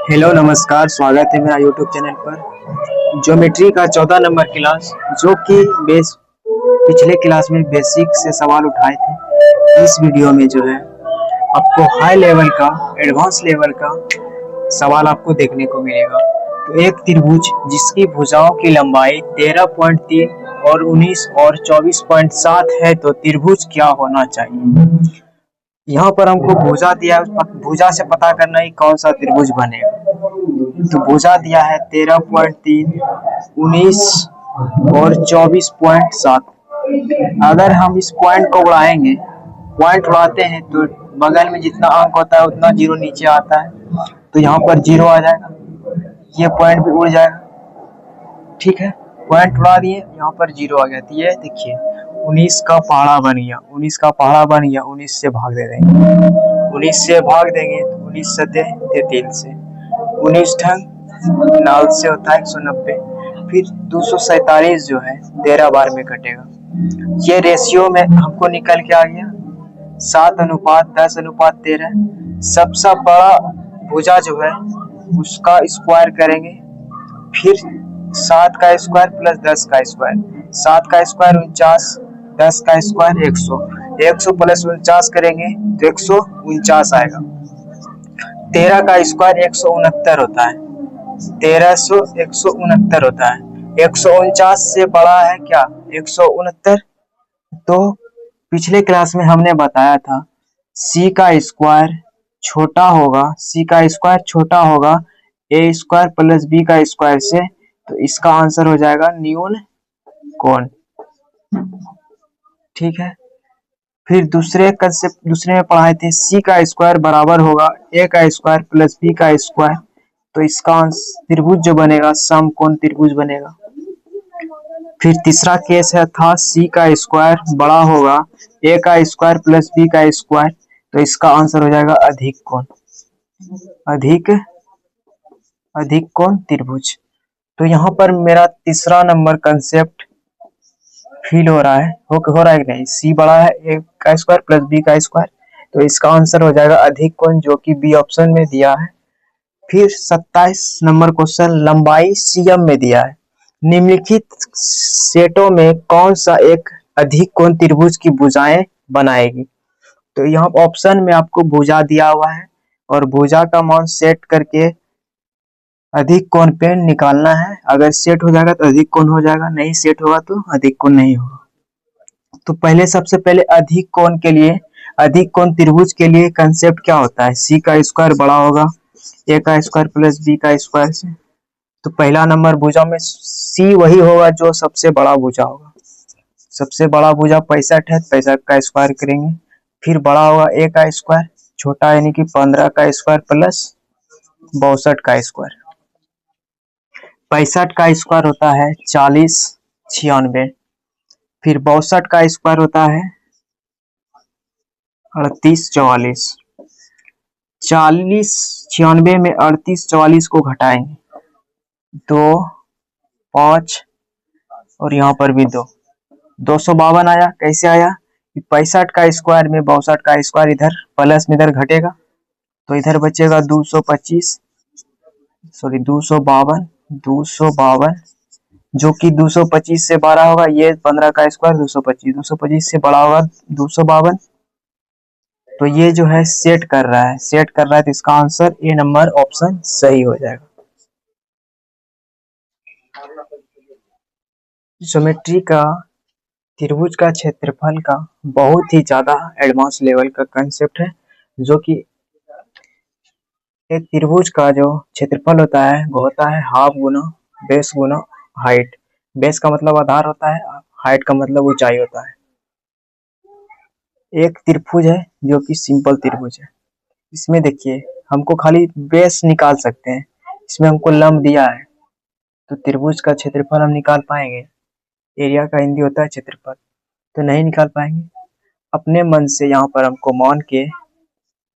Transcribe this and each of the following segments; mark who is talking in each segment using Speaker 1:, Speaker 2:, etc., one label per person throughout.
Speaker 1: Hello नमस्कार, स्वागत है मेरा यूट्यूब चैनल पर। ज्योमेट्री का 14 नंबर क्लास जो कि पिछले क्लास में बेसिक से सवाल उठाए थे। इस वीडियो में जो है आपको हाई लेवल का, एडवांस लेवल का सवाल आपको देखने को मिलेगा। तो एक त्रिभुज जिसकी भुजाओं की लंबाई 13.3 और 19 और 24.7 है, तो त्रिभुज क्या होना चाहिए। यहाँ पर हमको भुजा दिया है, भुजा से पता करना है कौन सा त्रिभुज बनेगा। तो भुजा दिया है 13.3, 19 और 24.7। अगर हम इस पॉइंट को उड़ाएंगे, पॉइंट उड़ाते हैं तो बगल में जितना अंक होता है उतना जीरो नीचे आता है, तो यहाँ पर जीरो आ जाएगा, ये पॉइंट भी उड़ जाएगा। ठीक है, पॉइंट उड़ा दिए, यहाँ पर जीरो आ गया। तो ये देखिए 19 का पहाड़ा बन गया, 19 का पहाड़ा बन गया। 19 से भाग दे देंगे, 19 से भाग देंगे तो 19 सते 33 से, 19 ढंग 9 से होता है 190। फिर 247 जो है 13 बार में कटेगा। ये रेशियो में हमको निकल के आ गया 7:10:13। सबसे बड़ा भुजा जो है उसका स्क्वायर करेंगे, फिर 7 का स्क्वायर प्लस 10 का स्क्वायर। 7 का स्क्वायर 49, 10 का स्क्वायर 100, 100 प्लस 49 करेंगे तो 149 आएगा। 13 का स्क्वायर 169 होता है, 1300 169 होता है। 149 से बड़ा है क्या 169। तो पिछले क्लास में हमने बताया था सी का स्क्वायर छोटा होगा, सी का स्क्वायर छोटा होगा ए स्क्वायर प्लस बी का स्क्वायर से, तो इसका आंसर हो जाएगा न्यून कोण। ठीक है, फिर दूसरे में पढ़ाए थे सी का स्क्वायर बराबर होगा ए का स्क्वायर प्लस बी का स्क्वायर, तो इसका त्रिभुज जो बनेगा समकोण त्रिभुज बनेगा। फिर तीसरा केस है था सी का स्क्वायर बड़ा होगा ए का स्क्वायर प्लस बी का स्क्वायर, तो इसका आंसर हो जाएगा अधिक कोण, अधिक कोण त्रिभुज। तो यहाँ पर मेरा तीसरा नंबर कंसेप्ट फील हो रहा है, हो रहा है कि नहीं। सी बड़ा है ए का स्क्वायर प्लस बी का स्क्वायर, तो इसका आंसर हो जाएगा अधिक कोण, जो कि बी ऑप्शन में दिया है। फिर 27 नंबर क्वेश्चन लंबाई सीएम में दिया है। निम्नलिखित सेटों में कौन सा एक अधिक कोण त्रिभुज की भुजाएं बनाएगी। तो यहाँ ऑप्शन में आपको भुजा दिया हुआ है और भुजा का मान सेट करके अधिक कोण पे निकालना है। अगर सेट हो जाएगा तो अधिक कोण हो जाएगा, नहीं सेट होगा तो अधिक कोण नहीं होगा। तो सबसे पहले अधिक कोण के लिए, अधिक कोण त्रिभुज के लिए कंसेप्ट क्या होता है। सी का स्क्वायर बड़ा होगा ए का स्क्वायर प्लस बी का स्क्वायर से, तो पहला नंबर भुजा में सी वही होगा जो सबसे बड़ा भुजा होगा। सबसे बड़ा भुजा 65 है, 65 का स्क्वायर करेंगे। फिर बड़ा होगा ए का स्क्वायर, छोटा यानी कि 15 का स्क्वायर प्लस 62 का स्क्वायर। 65 का स्क्वायर होता है 40 96। फिर 62 का स्क्वायर होता है 38 44। 40 96 में 38 44 को घटाएंगे, 2 5 और यहाँ पर भी 2, 252 आया। कैसे आया, 65 का स्क्वायर में 62 का स्क्वायर इधर प्लस में इधर घटेगा, तो इधर बचेगा 225, सॉरी 252 जो कि 225 से बड़ा होगा। ये 15 का स्क्वायर 225 से बड़ा होगा 252। तो ये जो है सेट कर रहा है, तो इसका आंसर ए नंबर ऑप्शन सही हो जाएगा। ज्योमेट्री का त्रिभुज का क्षेत्रफल का बहुत ही ज्यादा एडवांस लेवल का कंसेप्ट है, जो कि एक त्रिभुज का जो क्षेत्रफल होता है वो होता है हाफ गुना बेस गुना हाइट। बेस का मतलब आधार होता है, हाइट का मतलब ऊंचाई होता है। एक त्रिभुज है जो कि सिंपल त्रिभुज है। इसमें देखिए हमको खाली बेस निकाल सकते हैं, इसमें हमको लंब दिया है, तो त्रिभुज का क्षेत्रफल हम निकाल पाएंगे। एरिया का हिंदी होता है क्षेत्रफल, तो नहीं निकाल पाएंगे। अपने मन से यहाँ पर हमको मान के,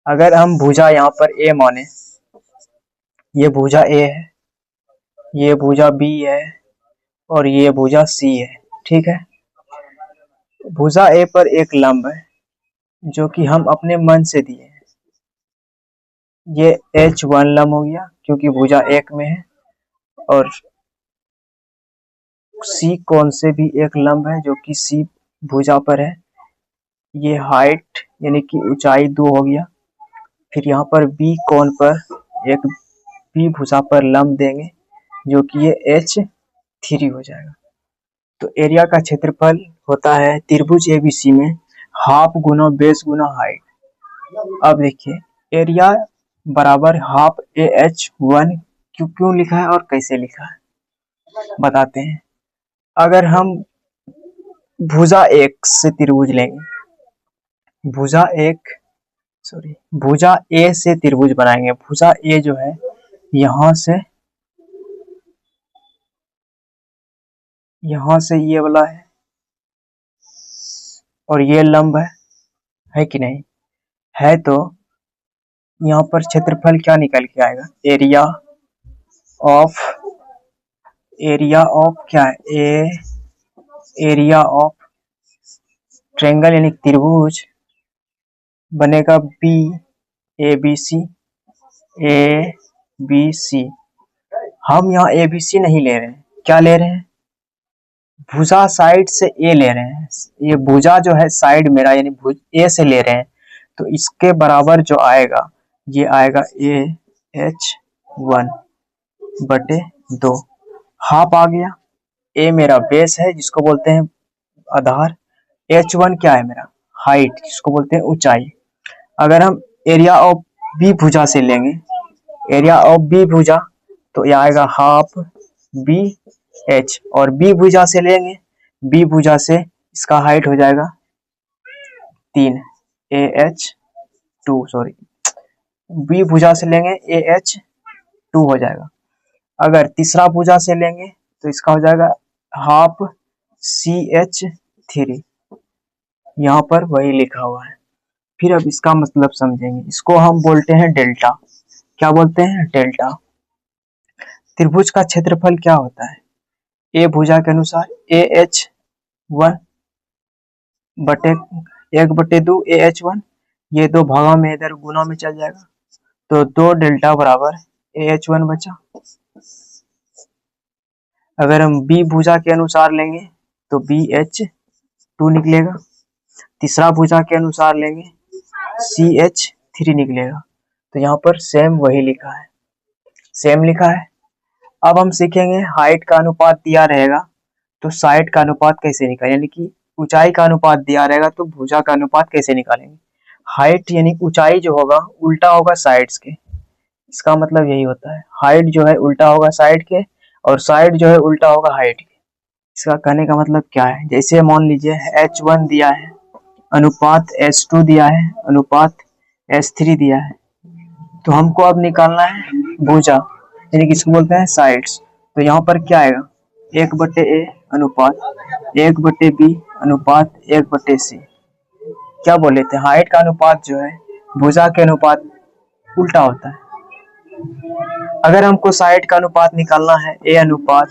Speaker 1: अगर हम भुजा यहाँ पर ए माने, ये भुजा ए है, ये भुजा बी है और ये भुजा सी है। ठीक है, भुजा ए पर एक लंब है जो कि हम अपने मन से दिए हैं। ये H1 लंब हो गया क्योंकि भुजा एक में है, और C कोण से भी एक लंब है जो कि C भुजा पर है। ये हाइट यानी कि ऊंचाई 2 हो गया। फिर यहाँ पर B कोण पर एक B भुजा पर लंब देंगे जो कि ये H3 हो जाएगा। तो एरिया का क्षेत्रफल होता है त्रिभुज ABC में हाफ गुना बेस गुना हाइट। अब देखिए एरिया बराबर हाफ AH1 क्यों लिखा है और कैसे लिखा है बताते हैं। अगर हम भुजा एक से त्रिभुज लेंगे, भुजा A से त्रिभुज बनाएंगे। भुजा A जो है यहाँ से ये वाला है और ये लंब है कि नहीं है, तो यहाँ पर क्षेत्रफल क्या निकल के आएगा, एरिया ऑफ क्या है, एरिया ऑफ ट्रायंगल यानी त्रिभुज बनेगा ABC। हम यहाँ ABC नहीं ले रहे हैं, क्या ले रहे हैं, भुजा साइड से A ले रहे हैं। ये भुजा जो है साइड मेरा यानी भुज A से ले रहे हैं, तो इसके बराबर जो आएगा ये आएगा AH1 बटे 2। हाफ आ गया। A मेरा बेस है जिसको बोलते हैं आधार, H1 क्या है मेरा हाइट जिसको बोलते हैं ऊंचाई। अगर हम एरिया ऑफ B भुजा से लेंगे, एरिया ऑफ B भुजा तो ये आएगा हाफ BH, और B भुजा से लेंगे, B भुजा से इसका हाइट हो जाएगा 3 B भुजा से लेंगे AH2 हो जाएगा। अगर तीसरा भुजा से लेंगे तो इसका हो जाएगा हाफ CH3, यहाँ पर वही लिखा हुआ है। फिर अब इसका मतलब समझेंगे, इसको हम बोलते हैं डेल्टा। क्या बोलते हैं, डेल्टा। त्रिभुज का क्षेत्रफल क्या होता है, A भुजा के अनुसार AH1 बटे 1/2 AH1, ये दो भागा में इधर गुना में चल जाएगा, तो 2 डेल्टा बराबर AH1 बचा। अगर हम B भुजा के अनुसार लेंगे तो BH2 निकलेगा। तीसरा भुजा के अनुसार लेंगे CH3 निकलेगा। तो यहाँ पर सेम वही लिखा है, सेम लिखा है। अब हम सीखेंगे हाइट का अनुपात दिया रहेगा तो साइड का अनुपात कैसे निकालें, यानी कि ऊंचाई का अनुपात दिया रहेगा तो भुजा का अनुपात कैसे निकालेंगे। हाइट यानी ऊंचाई जो होगा उल्टा होगा साइड्स के, इसका मतलब यही होता है। हाइट जो है उल्टा होगा साइड के और साइड जो है उल्टा होगा हाइट के। इसका कहने का मतलब क्या है, जैसे मान लीजिए H1 दिया है अनुपात H2 दिया है अनुपात H3 दिया है, तो हमको अब निकालना है भुजा यानी कि इसको बोलते हैं साइड्स। तो यहाँ पर क्या आएगा 1/A अनुपात 1/B अनुपात 1/C। क्या बोले थे, हाइट का अनुपात जो है भुजा के अनुपात उल्टा होता है। अगर हमको साइड का अनुपात निकालना है A अनुपात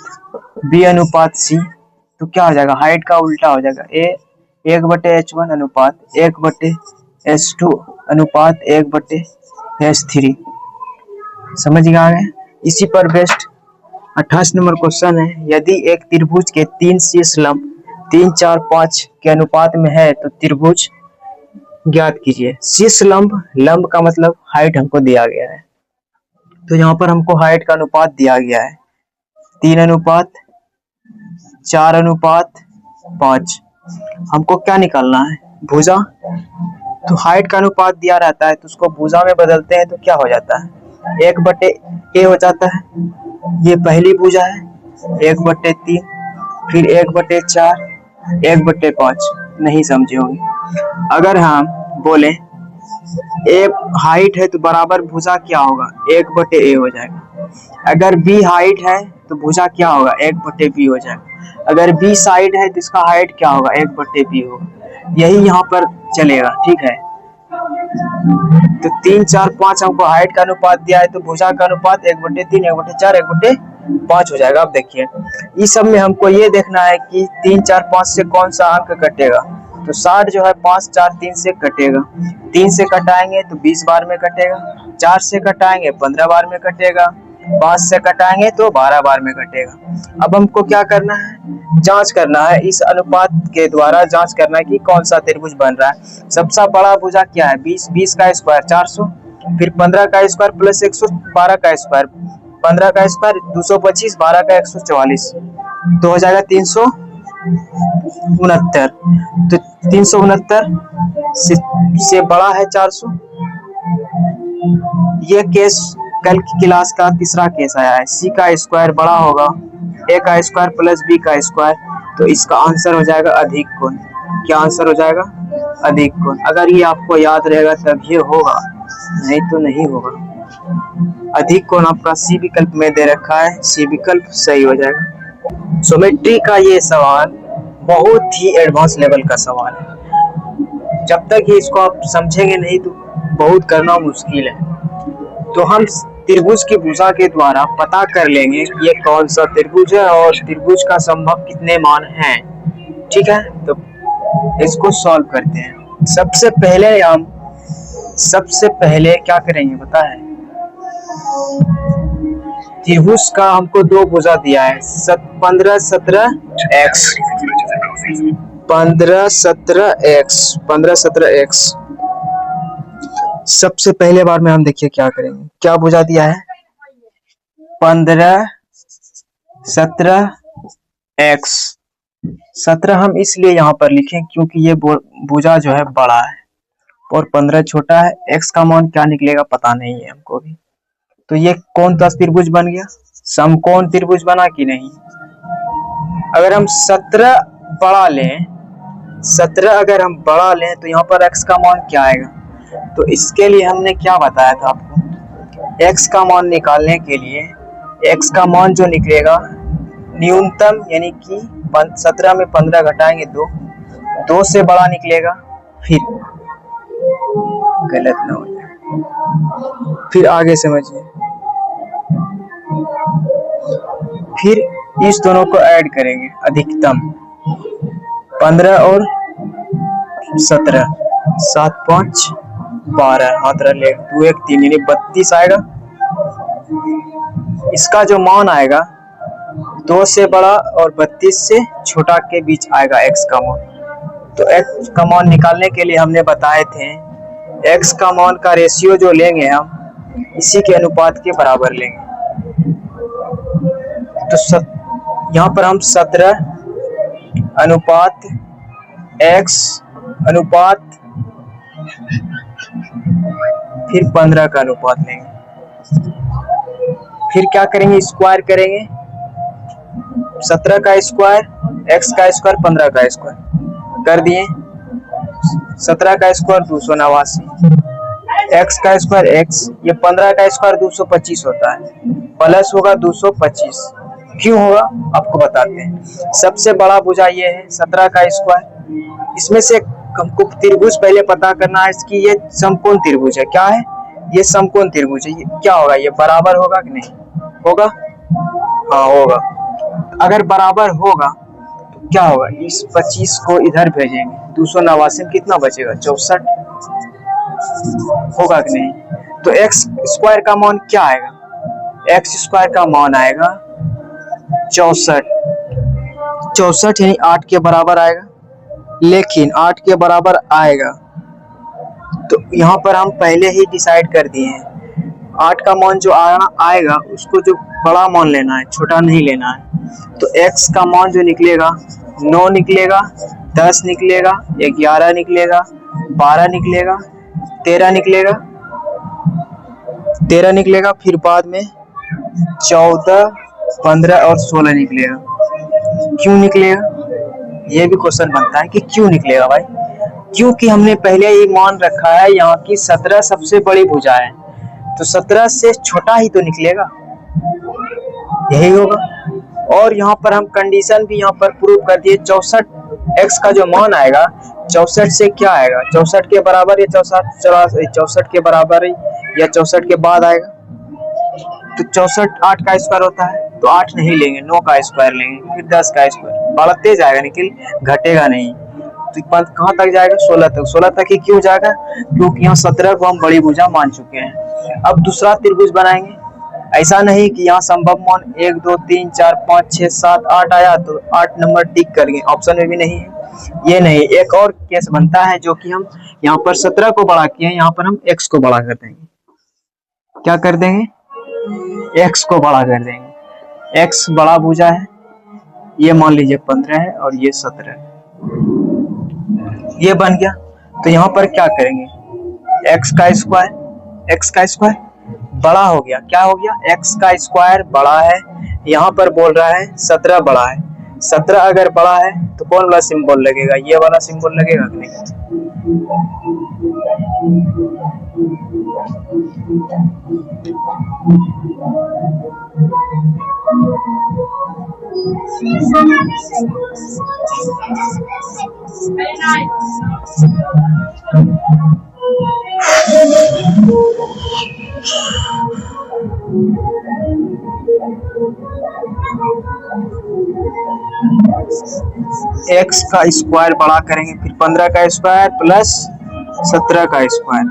Speaker 1: B अनुपात C, तो क्या हो जाएगा, हाइट का उल्टा हो जाएगा, A 1/H1 अनुपात 1/H2 अनुपात 1/H3। समझ गए। इसी पर बेस्ट 28 नंबर क्वेश्चन है, यदि एक त्रिभुज के 3 शीर्ष लंब 3, 4, 5 के अनुपात में है तो त्रिभुज ज्ञात कीजिए। शीर्ष लंब का मतलब हाइट हमको दिया गया है, तो यहाँ पर हमको हाइट का अनुपात दिया गया है 3 अनुपात 4 अनुपात 5। हमको क्या निकालना है, भुजा। तो हाइट का अनुपात दिया रहता है तो उसको भुजा में बदलते हैं तो क्या हो जाता है 1/A हो जाता है। ये पहली भुजा है 1/3, फिर 1/4, 1/5। नहीं समझे होंगे। अगर हम बोले A हाइट है तो बराबर भुजा क्या होगा 1/A हो जाएगा। अगर B हाइट है तो भुजा क्या होगा 1/B हो जाएगा। अगर B साइड है तो इसका हाइट क्या होगा 1/B होगा। यही यहाँ पर चलेगा, ठीक है। तो 3, 4, 5 हमको हाइट का अनुपात दिया है तो भुजा का अनुपात 1/3, 1/4, 1/5 हो जाएगा। अब देखिए इस सब में हमको ये देखना है कि 3, 4, 5 से कौन सा अंक कटेगा। तो 60 जो है 5 4 3 से कटेगा, 3 से कटाएंगे तो 20 बार में कटेगा, 4 से कटाएंगे 15 बार में कटेगा, 5 से कटाएंगे तो 12 बार में कटेगा। अब हमको क्या करना है, जांच करना है, इस अनुपात के द्वारा जांच करना है कि कौन सा त्रिभुज बन रहा है। सबसे बड़ा भुजा क्या है 20, 20 का स्क्वायर 400, फिर 15 का स्क्वायर प्लस 112 का स्क्वायर, 15 का स्क्वायर 225, 12 का 144, तो हो जाएगा 369। तो 369 से बड़ा है 400। ये केस कल की क्लास का तीसरा केस आया है, सी का स्क्वायर बड़ा होगा ए का स्क्वायर प्लस बी का स्क्वायर, तो इसका आंसर हो जाएगा अधिक कोण। क्या आंसर हो जाएगा, अधिक कोण। अगर ये आपको याद रहेगा तब ये होगा, नहीं तो नहीं होगा। अधिक कोण आपका सी विकल्प में दे रखा है, सी विकल्प सही हो जाएगा। ज्योमेट्री का ये सवाल बहुत ही एडवांस लेवल का सवाल है, जब तक ये इसको आप समझेंगे नहीं तो बहुत करना मुश्किल है। तो हम त्रिभुज की भुजा के द्वारा पता कर लेंगे कि ये कौन सा त्रिभुज है और त्रिभुज का संभव कितने मान हैं। ठीक है, तो इसको सॉल्व करते हैं। सबसे पहले क्या करेंगे पता है, त्रिभुज का हमको दो भुजा दिया है 15 17 x, 15 17 x। सबसे पहले बार में हम देखिए क्या करेंगे, क्या भुजा दिया है 15 17 x। 17 हम इसलिए यहाँ पर लिखें क्योंकि ये भुजा जो है बड़ा है और 15 छोटा है। x का मान क्या निकलेगा पता नहीं है हमको भी। तो ये कौन सा त्रिभुज बन गया, समकोण त्रिभुज बना कि नहीं। अगर हम 17 बड़ा लें, 17 अगर हम बड़ा लें तो यहाँ पर x का मान क्या आएगा। तो इसके लिए हमने क्या बताया था आपको, x का मान निकालने के लिए x का मान जो निकलेगा न्यूनतम, यानी कि 17 में 15 घटाएंगे 2 से बड़ा निकलेगा, फिर गलत ना हो जाए, फिर आगे समझिए, फिर इस दोनों को ऐड करेंगे, अधिकतम 15 और 17, 7 5 12, हाथ रख ले 2 1 3 यानी 32 आएगा। इसका जो मान आएगा 2 से बड़ा और 32 से छोटा के बीच आएगा x का मान। तो x का मान निकालने के लिए हमने बताए थे x का मान का रेशियो जो लेंगे हम इसी के अनुपात के बराबर लेंगे। तो यहाँ पर हम 17 अनुपात x अनुपात फिर 15 का अनुपात लेंगे, फिर क्या करेंगे स्क्वायर करेंगे, 17 का स्क्वायर x का स्क्वायर 15 का स्क्वायर कर दिए, 17 का स्क्वायर 289, x का स्क्वायर x, ये 15 का स्क्वायर 225 होता है, प्लस होगा 225। क्यों होगा आपको बताते हैं। सबसे बड़ा भुजा ये है 17 का स्क्वायर, इसमें से हमको त्रिभुज पहले पता करना है इसकी, ये समकोण त्रिभुज है। क्या है ये समकोण त्रिभुज है। ये क्या होगा, ये बराबर होगा कि नहीं होगा, हाँ होगा। अगर बराबर होगा तो क्या होगा, इस 25 को इधर भेजेंगे, 289 में कितना बचेगा 64 होगा कि नहीं। तो x स्क्वायर का मान क्या आएगा, x स्क्वायर का मान आएगा 64 यानी 8 के बराबर आएगा। लेकिन 8 के बराबर आएगा तो यहाँ पर हम पहले ही डिसाइड कर दिए हैं 8 का मान जो आएगा उसको जो बड़ा मान लेना है, छोटा नहीं लेना है। तो x का मान जो निकलेगा 9 निकलेगा, 10 निकलेगा, 11 निकलेगा, 12 निकलेगा, 13 निकलेगा, फिर बाद में 14 15 और 16 निकलेगा। क्यों निकलेगा, ये भी क्वेश्चन बनता है कि क्यों निकलेगा भाई। क्योंकि हमने पहले ही मान रखा है यहाँ की 17 सबसे बड़ी भुजा है, तो 17 से छोटा ही तो निकलेगा, यही होगा। और यहाँ पर हम कंडीशन भी यहाँ पर प्रूव कर दिए, 64 x का जो मान आएगा 64 से क्या आएगा, 64 के बराबर या 64 के बराबर या 64 के बाद आएगा। तो 64 8 का स्क्वायर होता है, तो 8 नहीं लेंगे, 9 का स्क्वायर लेंगे, फिर 10 का स्क्वायर, बढ़ते जाएगा निकल घटेगा नहीं। तो कहाँ तक जाएगा, 16 तक। 16 तक ही क्यों जाएगा, क्योंकि यहाँ 17 को हम बड़ी भुजा मान चुके हैं। अब दूसरा त्रिभुज बनाएंगे। ऐसा नहीं कि यहाँ संभव मान 1 2 3 4 5 6 7 8 आया तो 8 नंबर टिक करेंगे, ऑप्शन में भी नहीं है। ये नहीं, एक और केस बनता है जो कि हम यहाँ पर 17 को बड़ा किए, यहाँ पर हम x को बड़ा कर देंगे। क्या कर देंगे, x को बड़ा कर देंगे। x बड़ा भुजा है, ये मान लीजिए 15 है और ये 17 है, ये बन गया। तो यहाँ पर क्या करेंगे, x का स्क्वायर बड़ा हो गया, क्या हो गया, x का स्क्वायर बड़ा है। यहाँ पर बोल रहा है 17 बड़ा है, 17 अगर बड़ा है तो कौन वाला सिंबल लगेगा, ये वाला सिंबल लगेगा कि नहीं। x का स्क्वायर बड़ा करेंगे, फिर 15 का स्क्वायर प्लस 17 का स्क्वायर,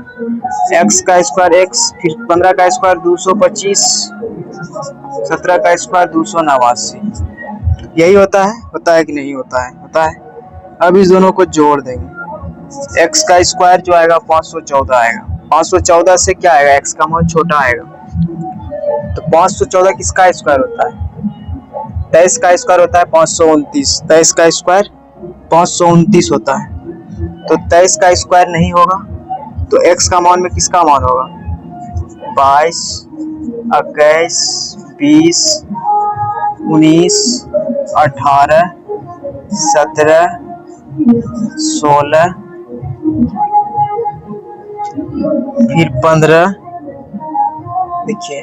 Speaker 1: x का स्क्वायर x, फिर 15 का स्क्वायर 225, 17 का स्क्वायर 289। यही होता है कि नहीं होता है, होता है। अब इस दोनों को जोड़ देंगे, x का स्क्वायर जो आएगा 514 आएगा। 514 से क्या आएगा, x का मान छोटा आएगा, तो 514 किसका स्क्वायर होता है, 23 का स्क्वायर होता है 529, 23 का स्क्वायर 529 होता है। तो 23 का स्क्वायर नहीं होगा तो x का मान में किसका मान होगा, 22, 21, 20, 19, 18, 17, 16, फिर 15, देखिए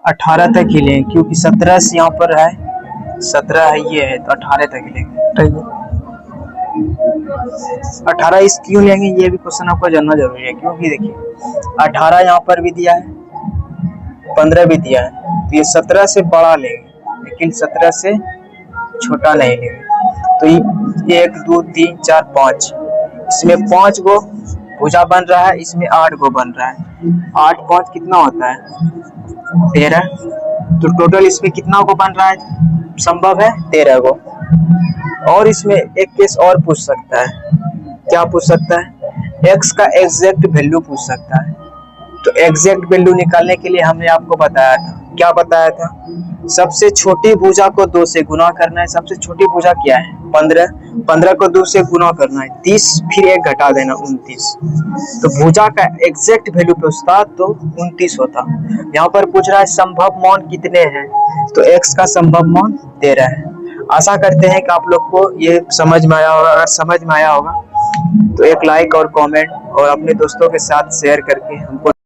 Speaker 1: 18 तक ही लेंगे, क्योंकि 17 से यहाँ पर है, 17 है ये है, तो 18 तक ही लेंगे। 18 इस क्यों लेंगे, ये भी क्वेश्चन आपको जानना जरूरी है, क्योंकि देखिए 18 यहाँ पर भी दिया है, 15 भी दिया है, तो ये 17 से बड़ा लेंगे लेकिन 17 से छोटा नहीं लेंगे। तो 1 2 3 4 5, इसमें 5 गो भुजा बन रहा है, इसमें 8 गो बन रहा है, 8 5 कितना होता है, 13। तो टोटल इसमें कितना गो बन रहा है, संभव है 13 गो। और इसमें एक केस और पूछ सकता है, क्या पूछ सकता है, x का एग्जैक्ट वैल्यू पूछ सकता है। तो एग्जैक्ट वैल्यू निकालने के लिए हमने आपको बताया था, क्या बताया था, सबसे छोटी भुजा को 2 से गुना करना है। सबसे छोटी भुजा क्या है, 15, 15 को 2 से गुना करना है 30, फिर 1 घटा देना 29। तो भुजा का एग्जैक्ट वैल्यू पूछता तो 29 होता। यहाँ पर पूछ रहा है संभव मान कितने हैं, तो x का संभव मान 13 है। आशा करते हैं कि आप लोग को ये समझ में आया होगा। अगर समझ में आया होगा तो एक लाइक और कमेंट और अपने दोस्तों के साथ शेयर करके हमको